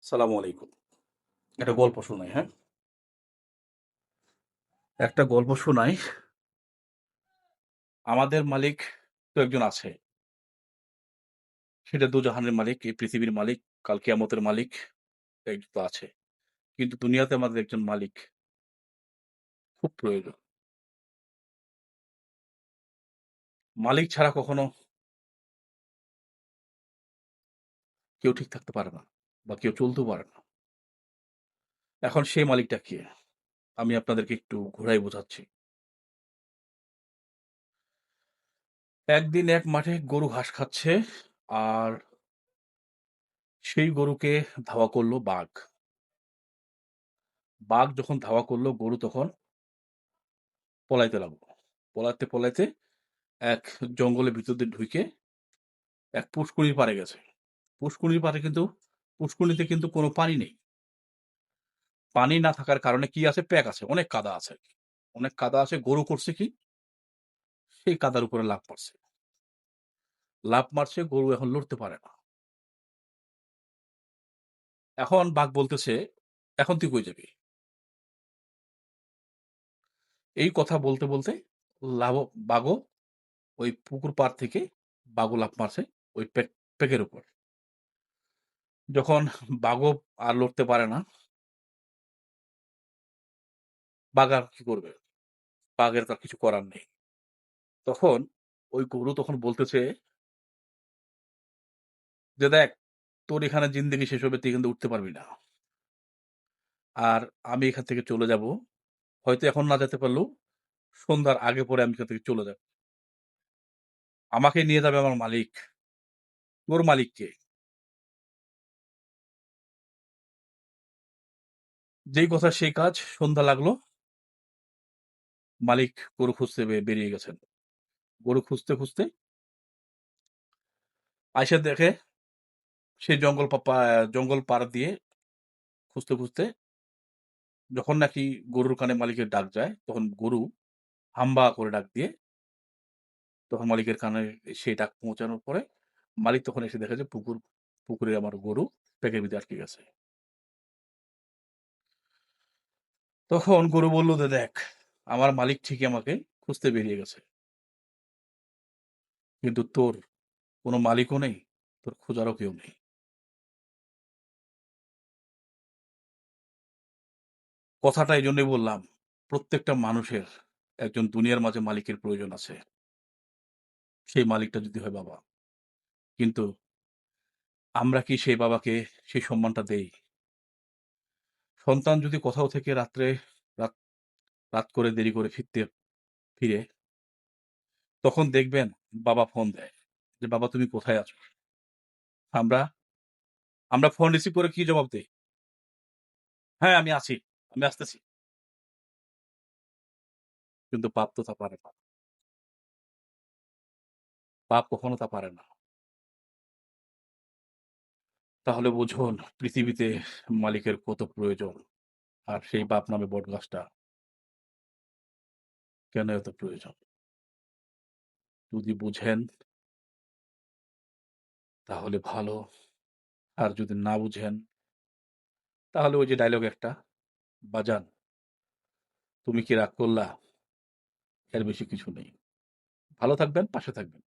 সালামু আলাইকুম। একটা গল্প শোনাই, হ্যাঁ? একটা গল্প শোনাই। আমাদের মালিক তো একজন আছে। সেটা দোজাহানের মালিক, এই পৃথিবীর মালিক, কাল কিয়ামতের মালিক একজন তো আছে। কিন্তু দুনিয়াতে আমাদের একজন মালিক খুব প্রয়োজন। মালিক ছাড়া কখনো কেউ ঠিক থাকতে পারে না বা কেউ চলতেও পারে না। এখন সেই মালিকটা কে? আমি আপনাদেরকে একটু ঘুরায় বোঝাচ্ছি। একদিন এক মাঠে গরু ঘাস খাচ্ছে আর সেই গরুকে ধাওয়া করল বাঘ। বাঘ যখন ধাওয়া করল গরু তখন পলাইতে লাগলো। পলাইতে এক জঙ্গলের ভিতর দিয়ে ঢুইকে এক পুষ্করির পাড়ে গেছে। পুষ্করির পাড়ে কিন্তু পুষ্করিণীতে কিন্তু কোনো পানি নেই। পানি না থাকার কারণে কি আছে? প্যাক আছে। অনেক কাদা আছে আরকি। অনেক কাদা আছে। গরু করছে কি? সেই কাদার উপরে লাফ মারছে। লাফ মারছে, গরু এখন লড়তে পারে না। এখন বাঘ বলতেছে, "এখন তুই কই যাবি?" এই কথা বলতে লাভ বাঘও ওই পুকুর পাড় থেকে বাঘও লাফ মারছে ওই প্যাকের উপর। যখন বাঘও আর লড়তে পারে না, বাঘ আর কি করবে? বাঘের তো আর কিছু করার নেই। তখন ওই গরু তখন বলতেছে যে, "দেখ, তোর এখানে জিন্দেগি শেষ হবে, তুই এখান থেকে উঠতে পারবি না। আর আমি এখান থেকে চলে যাব। হয়তো এখন না যেতে পারলেও সন্ধ্যার আগে পরে আমি এখান থেকে চলে যাব। আমাকে নিয়ে যাবে আমার মালিক। তোর মালিক কে?" যেই কথা সেই কাজ। সন্ধ্যা লাগলো। মালিক গরু খুঁজতে বেরিয়ে গেছেন। গরু খুঁজতে আইসা দেখে সেই জঙ্গল পাড় দিয়ে খুঁজতে যখন নাকি গরুর কানে মালিকের ডাক যায়, তখন গরু হাম্বা করে ডাক দিয়ে তখন মালিকের কানে সেই ডাক পৌঁছানোর পরে মালিক তখন এসে দেখে যে পুকুরে আমার গরু প্যাকের ভিতরে আটকে গেছে। তখন গরু বলল যে, "দেখ, আমার মালিক ঠিকই আমাকে খুঁজতে বেরিয়ে গেছে। কিন্তু তোর কোনো মালিকও নেই, তোর খোঁজারও কেউ নেই।" কথাটা এইজন্যই বললাম, প্রত্যেকটা মানুষের একজন দুনিয়ার মাঝে মালিকের প্রয়োজন আছে। সেই মালিকটা যদি হয় বাবা। কিন্তু আমরা কি সেই বাবাকে সেই সম্মানটা দেই? সন্তান যদি কোথাও থেকে রাত রাত করে দেরি করে ফিরে, তখন দেখবেন বাবা ফোন দেয় যে, "বাবা তুমি কোথায় আছো?" আমরা আমরা ফোন রিসিভ করে কি জবাব দেই? "হ্যাঁ, আমি আছি। আমি আসতেছি।" কিন্তু বাপ তো তা পারে না। বাপ কখনো তা পারে না। তাহলে বুঝুন পৃথিবীতে মালিকের কত প্রয়োজন। আর সেই বাপ নামে বটগাছটা কেন এত প্রয়োজন? যদি বুঝেন তাহলে ভালো। আর যদি না বুঝেন তাহলে ওই যে ডায়লগ একটা, "বাজান তুমি কি রাগ করলা?" এর বেশি কিছু নেই। ভালো থাকবেন, পাশে থাকবেন।